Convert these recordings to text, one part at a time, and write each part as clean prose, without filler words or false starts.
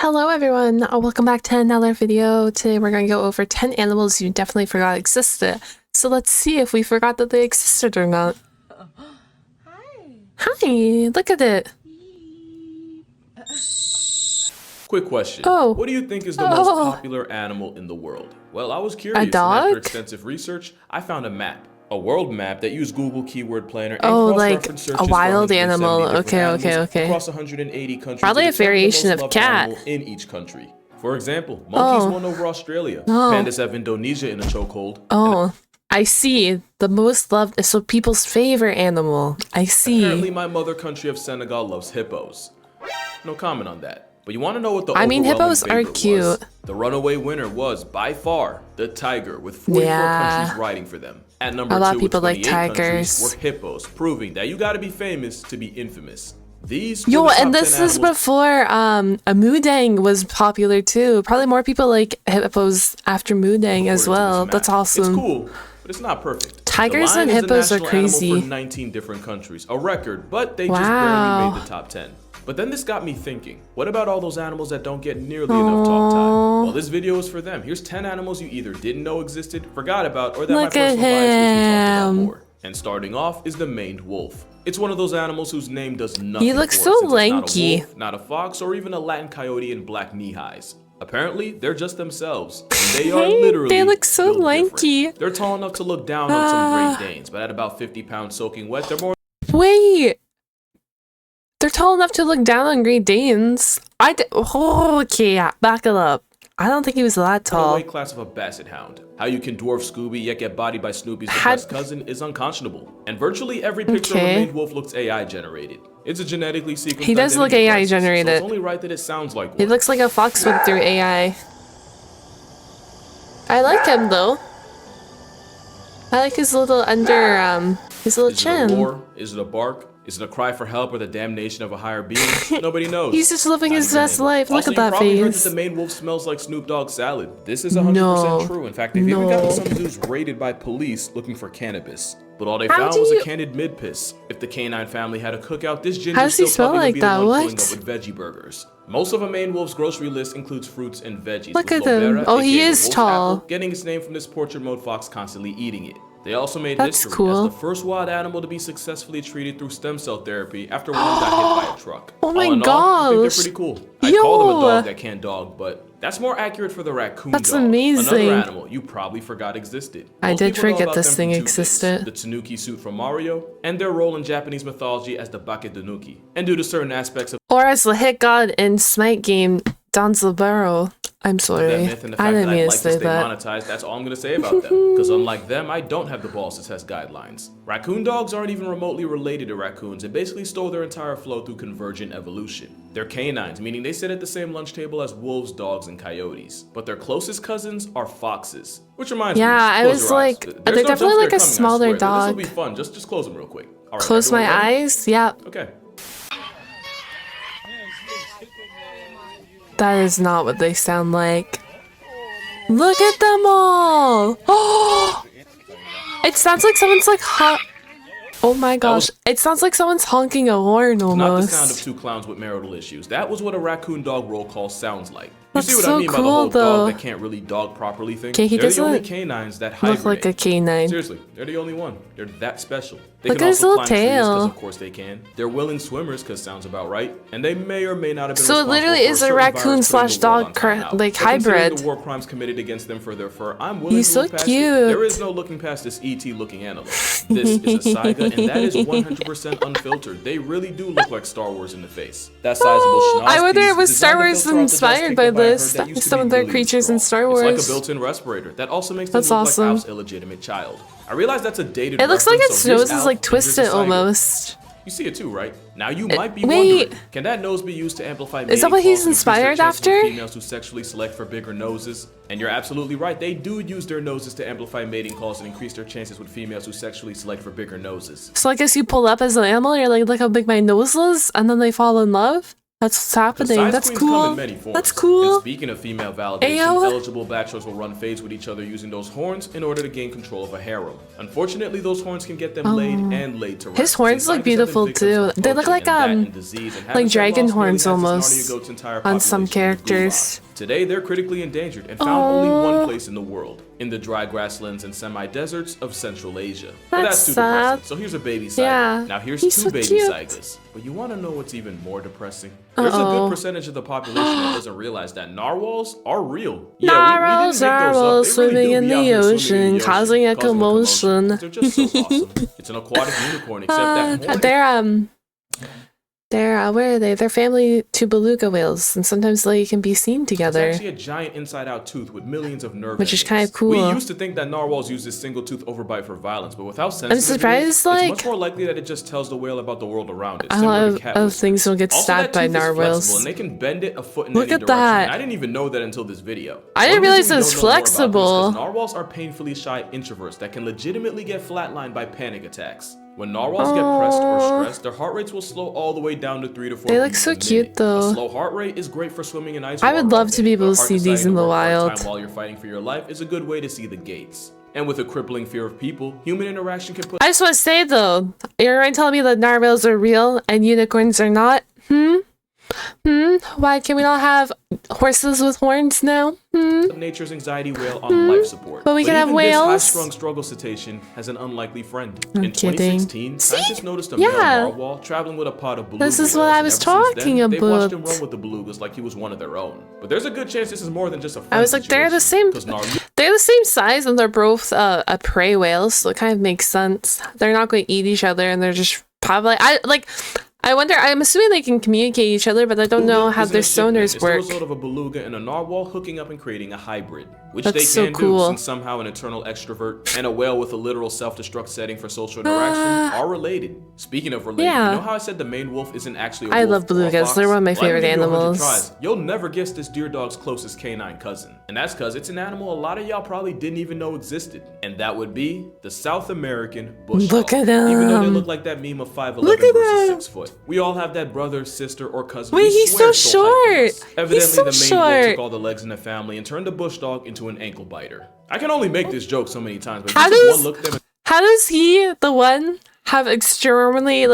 Hello everyone, welcome back to another video. Today we're going to go over 10 animals you definitely forgot existed. So let's see if we forgot that they existed or not. Hi, look at it. Quick question. Oh. What do you think is the most popular animal in the world? Well, I was curious, A dog? and after extensive research, I found a map. A world map that used Google Keyword Planner and like cross-reference a searches wild for animal. 170 different Okay. animals across 180 countries. Probably to a determine variation the of most loved cat. animal in each country. For example, monkeys won over Australia. Pandas have Indonesia in a chokehold. Oh, I see. The most loved is so people's favorite animal. I see. Apparently, my mother country of Senegal loves hippos. No comment on that. But you want to know what the hippos are favorite cute. was? The runaway winner was, by far, the tiger, with 44 countries riding for them. At number 2 with 28 countries were hippos, proving that you gotta be famous to be infamous. These and this is before a Mudang was popular too. Probably more people like hippos after Mudang as well. That's awesome. It's cool, but it's not perfect. Tigers and hippos are crazy. For 19 different countries, a record, but they just barely made the top 10. But then this got me thinking, what about all those animals that don't get nearly enough talk time? Well, this video is for them. Here's 10 animals you either didn't know existed, forgot about, or that my personal bias wish we talked about more. And starting off is the maned wolf. It's one of those animals whose name does nothing. He looks for so it, lanky. It's not a wolf, not a fox, or even a Latin coyote in black knee-highs. Apparently, they're just themselves. And they are literally they look so lanky. Different. They're tall enough to look down on some Great Danes, but at about 50 pounds soaking wet, they're more... Wait! They're tall enough to look down on Great Danes. Okay, back it up. I don't think he was that tall. The weight class of a basset hound. How you can dwarf Scooby yet get bodied by Snoopy's best cousin is unconscionable. And virtually every picture of a maned wolf looks AI generated. It's a genetically sequenced. He does look AI generated. So it's only right that it sounds like one. He looks like a fox went through AI. I like him though. I like his little his little chin. Is it a roar? Is it a bark? Is it a cry for help or the damnation of a higher being? Nobody knows. He's just living his best life. Look at that face. You probably heard that the maned wolf smells like Snoop Dogg's salad. This is 100% true. In fact, they've even gotten some zoos raided by police looking for cannabis. But all they found was a canned mid-piss. If the canine family had a cookout, this ginger's still probably gonna be the one filling up with veggie burgers. Most of a maned wolf's grocery list includes fruits and veggies. Look at him. Oh, he is tall. Getting its name from this portrait mode fox constantly eating it. They also made history as the first wild animal to be successfully treated through stem cell therapy after one got hit by a truck. Oh my gosh. I think they're pretty cool. I call them a dog that can't dog, but that's more accurate for the raccoon dog. That's amazing. Another animal you probably forgot existed. I did forget this thing existed. The Tanuki suit from Mario, and their role in Japanese mythology as the Bakedanuki. And due to certain aspects of or as the hit god in Smite game, Danzaburo. I'm sorry. I didn't mean to say that. Monetized, that's all I'm going to say about them. Because unlike them, I don't have the balls to test guidelines. Raccoon dogs aren't even remotely related to raccoons and basically stole their entire flow through convergent evolution. They're canines, meaning they sit at the same lunch table as wolves, dogs, and coyotes. But their closest cousins are foxes. Which reminds me, I was like, they're definitely like a smaller dog. This will be fun. Just close them real quick. All right, close my eyes? Yeah. Okay. That is not what they sound like. Look at them all! Oh! It sounds like someone's like oh my gosh. It sounds like someone's honking a horn almost. Not the sound of two clowns with marital issues. That was what a raccoon dog roll call sounds like. That's you see what so I mean by the whole dog that can't really dog properly thing? Okay, he they're doesn't the only canines that hibernate. look like a canine. Seriously, they're the only one. They're that special. They look can at his also little climb trees tail. of course they can. They're willing swimmers because sounds about right. And they may or may not have been so it literally is a raccoon slash dog like hybrid. The war crimes committed against them for their fur, I'm willing He's to so look past cute. it. There is no looking past this ET looking animal. This is a Saiga, and that is 100% unfiltered. They really do look like Star Wars in the face. That sizable schnoz I wonder piece it was Star Wars inspired by this. Some of their creatures in Star Wars. It's like a built-in respirator that also makes them look like Alf's illegitimate child. I realize that's a dated It looks like reference, its so nose is like twisted almost. You see it too, right? Now you might be wondering, can that nose be used to amplify mating is that what he's calls and inspired increase their chances after? with females who sexually select for bigger noses? And you're absolutely right, they do use their noses to amplify mating calls and increase their chances with females who sexually select for bigger noses. So I guess you pull up as an animal, you're like, look how big my nose is, and then they fall in love? That's what's The happening. size That's queens come cool. in many forms. That's cool. And speaking of female validation, Ayo. eligible bachelors will run fades with each other using those horns in order to gain control of a harem. Unfortunately, those horns can get them laid and laid to rest. His horns since look 90% of beautiful victims too. of They look poaching like and that and disease and like habitat dragon loss horns nearly has this almost Narnia goat's entire on some population in the characters. gulag. Today, they're critically endangered and found only one place in the world, in the dry grasslands and semi-deserts of Central Asia. But that's too sad. depressing. So here's a baby Saiga. Yeah. Now here's He's two so baby cute. Saigas. But you want to know what's even more depressing? There's a good percentage of the population that doesn't realize that narwhals are real. Narwhals we didn't make those are up. They swimming really do in be out the here swimming ocean, in the causing a commotion. They're just so awesome. It's an aquatic unicorn, except that horn they're where are they? They're family to beluga whales, and sometimes they can be seen It's together, actually a giant inside-out tooth with millions of nerve which is endings. kind of cool. We used to think that narwhals use this single tooth overbite for violence, but with how sensitive surprised, it is, like, it's much more likely that it just tells the whale about the world around it. A similar lot to cat of whispers. things will get Also, stabbed that by tooth is flexible, narwhals. and they can bend it a foot in Look any at direction. that. And I didn't even know that until this video. I didn't One realize reason it we was don't know more about this is 'cause flexible. narwhals are painfully shy introverts that can legitimately get flatlined by panic attacks. When narwhals get pressed or stressed, their heart rates will slow all the way down to 3 to 4 They look beats so a minute. cute, though. A slow heart rate is great for swimming in ice I water would all love to day, be able but to heart see these deciding in to the work wild. part-time while you're fighting for your life is a good way to see the gates. And with a crippling fear of people, human interaction can put I just want to say though, you're right telling me that narwhals are real and unicorns are not? Why can we not have horses with horns now? nature's anxiety whale on life support. But we can have even whales? This high-strung struggle cetacean has an unlikely friend. I'm In kidding. 2016, scientists noticed a Yeah. male narwhal traveling with a pod of beluga This is what whales, I and was ever since talking then, They've watched him about. run with the belugas like he was one of their own. But there's a good chance this is more than just a friend I was like, they're the same. They're the same size, and they're both a prey whales, so it kind of makes sense. They're not going to eat each other, and they're just probably I wonder. I'm assuming they can communicate each other, but I don't know how their sonars It's work. the result of a beluga and a narwhal hooking up and creating a hybrid, which That's they so can cool. do since somehow an eternal extrovert and a whale with a literal self-destruct setting for social interaction are related. Speaking of related, yeah. you know how I said the main wolf isn't actually a I wolf love or a belugas. fox? They're one of my Well, I can favorite give you 100 animals. tries. You'll never guess this deer dog's closest canine cousin, and that's because it's an animal a lot of y'all probably didn't even know existed, and that would be the South American bush Look dog. at him. Even though they look like that meme of 5'11" Look at versus him. 6 foot, we all have that brother, sister, or cousin. Wait, we he's swear so stole height from short. us. Evidently, He's so the main wolf short. took all the legs in the family and turned the bush dog into an ankle biter. I can only make this joke so many times, but How just does- one look at them. How does he, the one, have extremely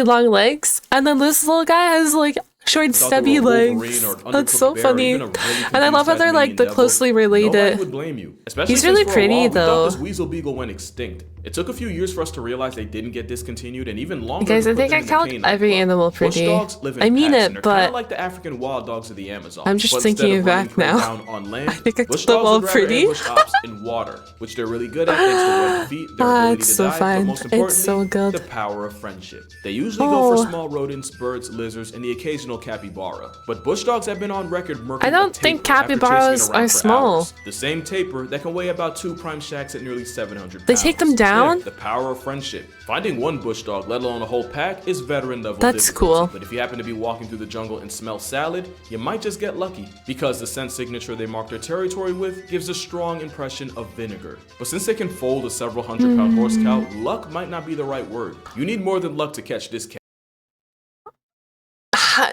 long legs, and then this little guy has short, Thought stubby they were a legs? Wolverine or an That's undercooked so bear or funny. even a really And I love how confused they're Tasmanian the devil. closely Nobody related. would blame you. Especially He's since really for a pretty, while, we thought though. this weasel beagle went extinct. It took a few years for us to realize they didn't get discontinued, and even longer. Guys, to I put think them I in the called canine every club. animal Bush pretty. dogs live in I mean packs, it, and they're kinda but like the African wild dogs of the Amazon. I'm just But thinking instead of running back prey now. down on land, I think I bush called them dogs all would rather pretty. ambush ops in water, which they're really good at thanks to webbed feet, their ability it's to so dive, fun. but most It's importantly, so good. the power of friendship. They usually go for Oh. small rodents, birds, lizards, and the occasional capybara. But bush dogs have been on record murking I don't a think tapir after chasing it capybaras around are for small. hours. The same tapir that can weigh about 2 prime shacks at nearly 700 pounds. They take them down? Yeah, the power of friendship. Finding one bush dog, let alone a whole pack, is veteran level That's difficulty. cool. But if you happen to be walking through the jungle and smell salad, you might just get lucky, because the scent signature they mark their territory with gives a strong impression of vinegar. But since they can fold a several hundred-pound horse cow, luck might not be the right word. You need more than luck to catch this cat.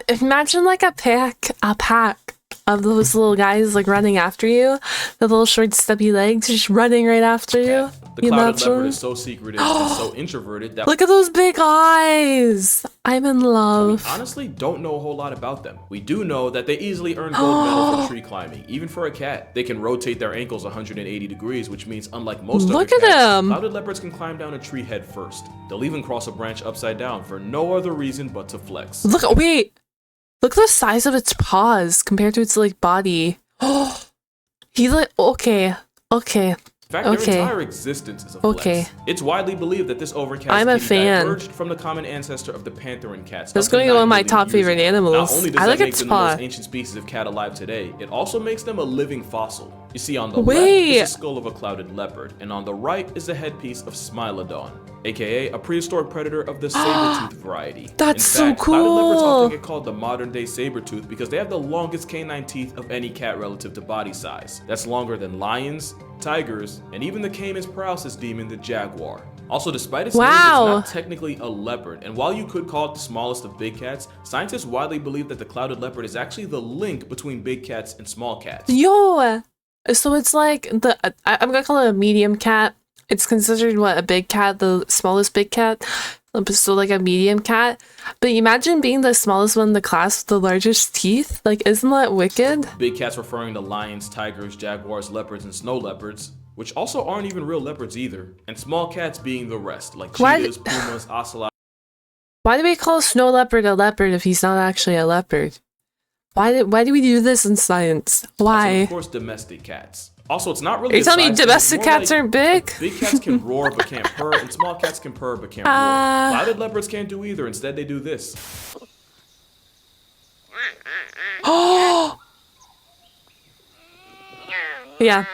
Imagine a pack of those little guys running after you, the little short stubby legs just running right after you. The You clouded leopard imagine? is so secretive and so introverted that Look at those big eyes. I'm in love. honestly don't know a whole lot about them. We do know that they easily earn gold medal for tree climbing, even for a cat. They can rotate their ankles 180 degrees, which means unlike most Look other at cats, them. clouded leopards can climb down a tree head first. They'll even cross a branch upside down for no other reason but to flex. Wait. Look at the size of its paws compared to its body. Oh, he's okay. In fact, Okay. their entire existence is a flex. Okay. It's widely believed that this overcast I'm a kitty fan. diverged from the common ancestor of the panther cats. That's up to going to be one of 9 my million top years favorite ago. animals. Not only does I that like make its them the paw. most ancient species of cat alive today, it also makes them a living fossil. You see, on the Wait. left is the skull of a clouded leopard, and on the right is the headpiece of Smilodon, aka a prehistoric predator of the saber-tooth variety. That's In fact, so clouded leopards cool. often get called the modern-day saber-tooth because they have the longest canine teeth of any cat relative to body size. That's longer than lions, tigers, and even the Cayman's paralysis demon, the jaguar. Also, despite its name, it's not technically a leopard, and while you could call it the smallest of big cats, scientists widely believe that the clouded leopard is actually the link between big cats and small cats. Yo! So it's like I'm gonna call it a medium cat. It's considered what, a big cat, the smallest big cat? So like a medium cat. But imagine being the smallest one in the class with the largest teeth. Like, isn't that wicked? Big cats referring to lions, tigers, jaguars, leopards, and snow leopards, which also aren't even real leopards either. And small cats being the rest, like cheetahs, pumas, ocelots. Why do we call a snow leopard a leopard if he's not actually a leopard? Why do we do this in science? Why? Also, of course, domestic cats. Also, it's not really. Are you telling me domestic cats aren't big? Big cats can roar but can't purr, and small cats can purr but can't roar. Clouded leopards can't do either. Instead, they do this. Oh! Yeah,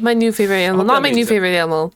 my new favorite animal. Not my new favorite animal.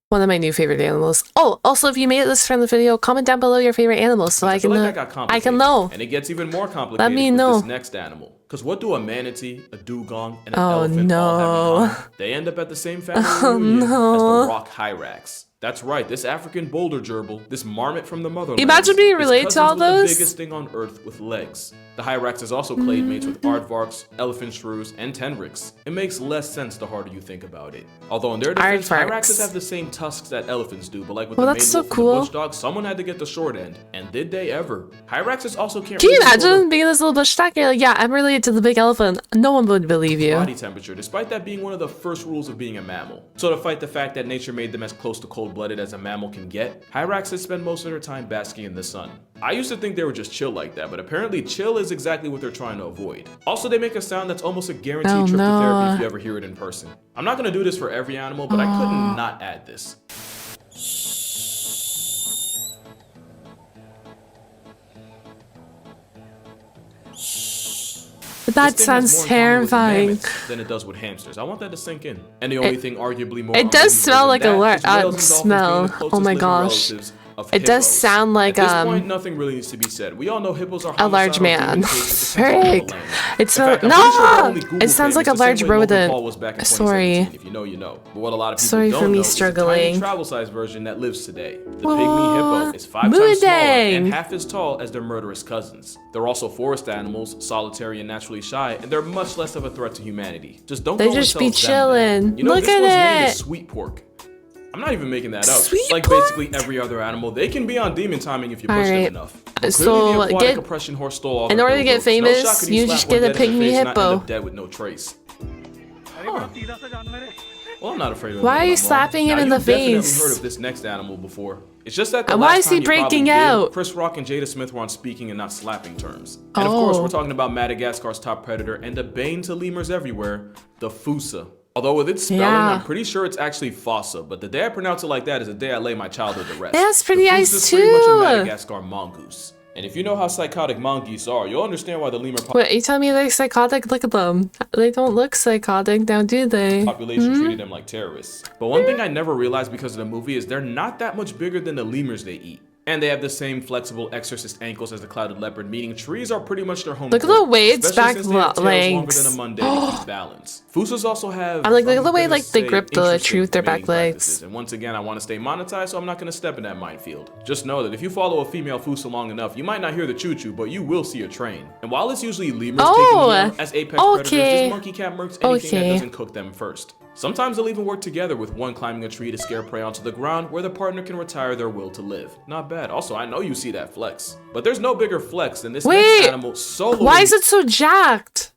One of my new favorite animals. Oh, also, if you made it this far in the video, comment down below your favorite animals so I can know. And it gets even more complicated Let me know. with this next animal. Because what do a manatee, a dugong, and an elephant all have in common? They end up at the same family reunion as the rock hyrax. That's right, this African boulder gerbil, this marmot from the motherland. Imagine being related to all those. The biggest thing on Earth with legs. The hyrax is also clade mates with aardvarks, elephant shrews, and tenrics. It makes less sense the harder you think about it. Although in their defense, hyraxes have the same tusks that elephants do, but like with the maid wolf and the bush dog, someone had to get the short end. And did they ever? Hyraxes also can't. Can you imagine being this little bush dog? You're like, yeah, I'm related to the big elephant. No one would believe you. Body temperature, despite that being one of the first rules of being a mammal. So to fight the fact that nature made them as close to cold-blooded as a mammal can get, hyraxes spend most of their time basking in the sun. I used to think they were just chill like that, but apparently chill is exactly what they're trying to avoid. Also, they make a sound that's almost a guaranteed trip to therapy if you ever hear it in person. I'm not gonna do this for every animal, but I couldn't not add this. That sounds terrifying. Than it does with hamsters. I want that to sink in. And the only thing arguably more. It does smell like a smell. Oh my gosh. It does sound like At this point, nothing really needs to be said. We all know hippos are a large man. Frick. It smells It sounds like a large rodent. Sorry. If you know, you know. But what a lot of people Sorry don't for me know struggling. is the tiny travel-sized version that lives today. The pygmy hippo is 5 times smaller and half as tall as their murderous cousins. They're also forest animals, solitary and naturally shy, and they're much less of a threat to humanity. Just don't. They just be chilling. You know, Look this one's at name it. is sweet pork. I'm not even making that up. Sweet like pork? basically every other animal, they can be on demon timing if you push them enough. But so the aquatic oppression horse stole all in order to get famous, you just get a pygmy hippo. Dead with no trace. Huh. Well, I'm not afraid of. Why are you slapping him in the face? You've definitely heard of this next animal before. It's just that the and last why is he breaking out? Chris Rock and Jada Smith were on speaking and not slapping terms. And of course, we're talking about Madagascar's top predator and a bane to lemurs everywhere, the fossa. Although with its spelling, I'm pretty sure it's actually fossa, but the day I pronounce it like that is the day I lay my childhood to rest. That's pretty nice too. Pretty much a Madagascar mongoose. And if you know how psychotic mongoose are, you'll understand why the lemur Wait, you telling me they're psychotic? Look at them. They don't look psychotic now, do they? Population treated them like terrorists. But one thing I never realized because of the movie is they're not that much bigger than the lemurs they eat. And they have the same flexible exorcist ankles as the clouded leopard, meaning trees are pretty much their home. Look at the way its back legs. Longer than a Monday to keep balance. Fossas also have. I like look at the way like they grip the tree with their back legs. And once again, I want to stay monetized, so I'm not going to step in that minefield. Just know that if you follow a female fossa long enough, you might not hear the choo-choo, but you will see a train. And while it's usually lemurs taking them as apex predators, this monkey cat murks anything that doesn't cook them first. Sometimes they'll even work together with one climbing a tree to scare prey onto the ground where the partner can retire their will to live. Not bad. Also, I know you see that flex. But there's no bigger flex than this next animal solo. Why is it so jacked?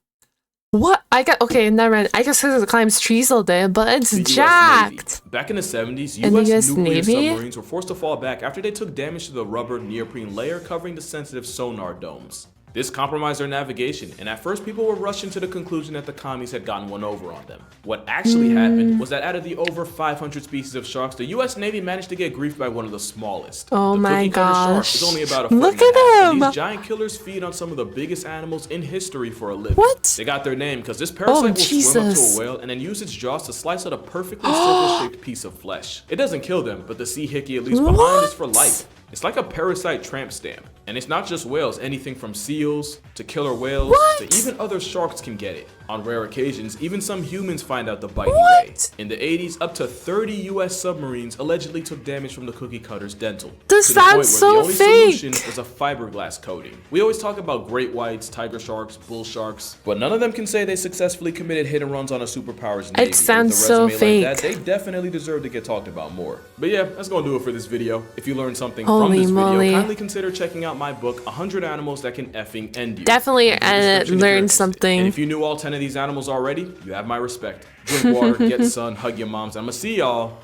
What? Okay, never mind. I guess because it climbs trees all day, but it's jacked. Back in the 70s, US nuclear submarines were forced to fall back after they took damage to the rubber neoprene layer covering the sensitive sonar domes. This compromised their navigation, and at first people were rushing to the conclusion that the commies had gotten one over on them. What actually happened was that out of the over 500 species of sharks, the US Navy managed to get griefed by one of the smallest. Oh my gosh. Shark is only about a foot Look at him! These giant killers feed on some of the biggest animals in history for a living. What? They got their name because this parasite will swim up to a whale and then use its jaws to slice out a perfectly circle-shaped piece of flesh. It doesn't kill them, but the sea hickey it leaves behind is for life. It's like a parasite tramp stamp. And it's not just whales, anything from seals to killer whales What? to even other sharks can get it. On rare occasions, even some humans find out the biting What? way. In the 80s, up to 30 US submarines allegedly took damage from the cookie cutter's dental. This to the point sounds where so the only fake. solution was a fiberglass coating. We always talk about great whites, tiger sharks, bull sharks, but none of them can say they successfully committed hit and runs on a superpower's navy. sounds With a so resume like that, fake. they definitely deserve to get talked about more. But yeah, that's gonna do it for this video. If you learned something Holy from this moly. video, kindly consider checking out my book, 100 Animals That Can Effing End You. Definitely Link in the description if you're learned interested. something. And if you knew all 10 of these animals already, you have my respect. Drink water, get sun, hug your moms. I'm gonna see y'all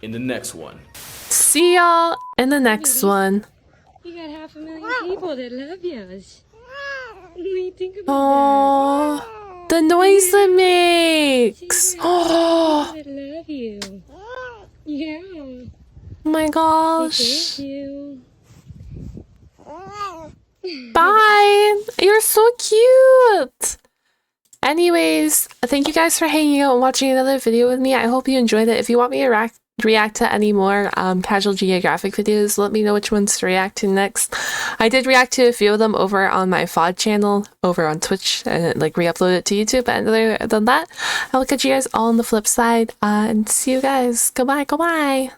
in the next one. See y'all in the next one. You got 500,000 people that love yours. What do you think about Oh, the noise it makes. Oh that? That love you. Yeah. my gosh. Thank you. Bye. You're so cute. Anyways, thank you guys for hanging out and watching another video with me. I hope you enjoyed it. If you want me to react to any more casual geographic videos, let me know which ones to react to next. I did react to a few of them over on my VOD channel over on Twitch and like re-upload it to YouTube. But other than that, I will catch you guys all on the flip side and see you guys. Goodbye.